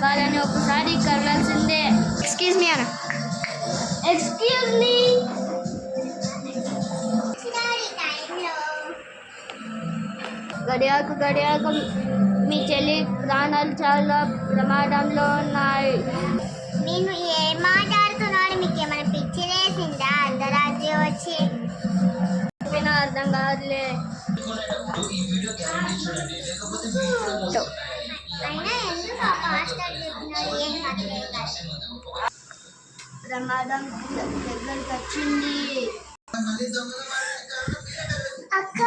వాళ్ళని ఒకసారి కలవాల్సిందే. Excuse me అన్న, ఎక్స్క్యూజ్ మీ. గడియాకు మీ చెల్లి ప్రాణాలు చాలా ప్రమాదంలో ఉన్నాయి. నేను ఏం మాట్లాడుతున్నాను? మీకు ఏమైనా పిచ్చి వేసిందా? అర్ధరాత్రి వచ్చి అర్థం కాదులే. అయినా ఎందుకు ఆ పాస్టర్ చెప్పినారు? ఏం కట్టలేదు. ప్రమాదం దగ్గరికి వచ్చింది. అక్క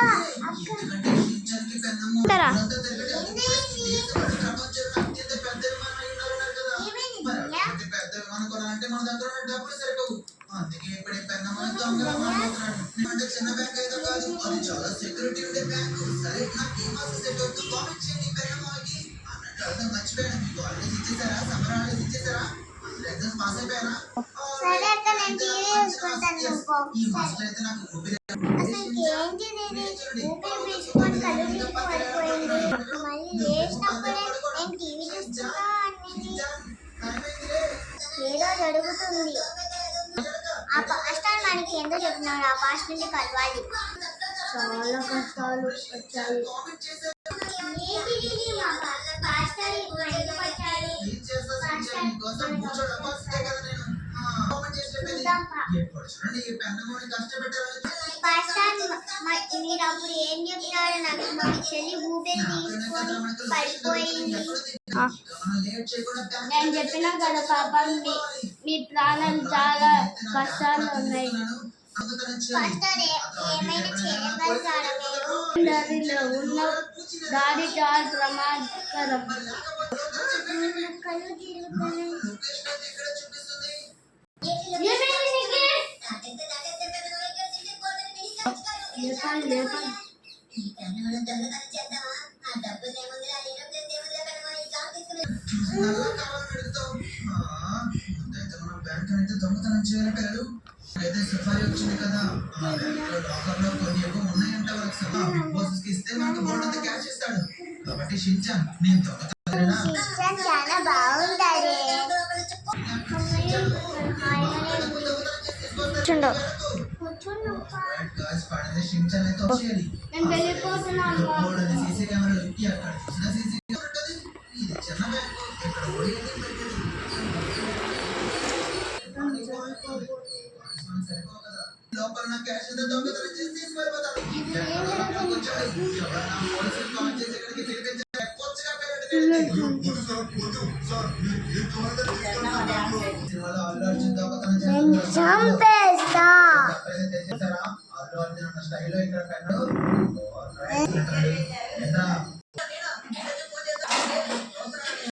అందుకే ఇప్పుడే అంటే చిన్న బ్యాంక్ అయితే కాదు, అది చాలా సెక్యూరిటీ ఉండే బ్యాంకు. సరే నాకు ఏ మాసం సెట్ అవుతుందో కామెంట్ చేయండి. పెన్నమ్మకి అన్నట్టు అర్థం మర్చిపోయాను. మీకు హాలిడేస్ ఇచ్చేసారా? సమ్మర్ హాలిడేస్ ఇచ్చేసారా? ఎగ్జామ్స్ పాస్ అయిపోయారా? సరే అక్క, నేను టీవీ చూసుకుంటాను. ఈ మాసంలో అయితే నాకు ఊపిరి ఊపిరి పీల్చుకొని కళ్ళు తిరిగి పడిపోయింది. మళ్ళీ లేచినప్పుడే నేను టీవీ చూస్తున్నా ఏదో జరుగుతుంది. ఆ పాస్టర్ మనకి ఎందుకు చెప్తున్నాడు? ఆ పాస్ట్ నుండి కలవాలి. చాలా కష్టాలు వచ్చాయి. మీరు అప్పుడు ఏం చెప్పినారు? నాకు మా చెల్లి ఊపిరి తీసుకొని పడిపోయింది. నేను చెప్పినా కదా పాపం, మీ ప్రాణాలు చాలా కష్టాలు ఉన్నాయి. దారిలో ఉన్న దారి చాలా ప్రమాదకరం. దొంగతనం చేయాలి పిల్లలు. అయితే సఫారీ వచ్చింది కదా, ఆ బ్యాంకులో లాకర్లో కొన్ని ఏవో ఉన్నాయంట. వాళ్ళకి బిగ్ బాస్ కి ఇస్తే మనకు బోర్డు అంతా క్యాష్ ఇస్తాడు. కాబట్టి షించాన్ నేను దొంగతనం చాలా బాగుంటాడే. షించాన్ అయితే వచ్చేయాలి. నేను వెళ్ళిపోతున్నాను. సీసీ కెమెరాలు అక్కడ చూసిన సీసీ కెమెరా ఉంటుంది. ఇది చిన్న బ్యాంకు, ఇక్కడ ఓడియండి లోపల నా క్యాష్ అంతా దొంగతనం చేసి తీసుకెళ్ళిపోతాడు. పోలీసులు కాల్ చేసి ఇక్కడికి పిలిపించారు. సినిమాలో అల్లు అర్జున్ దొంగతనం చేస్తారా? అల్లు అర్జున్ అన్న స్టైల్లో ఇక్కడ పెన్నాడు.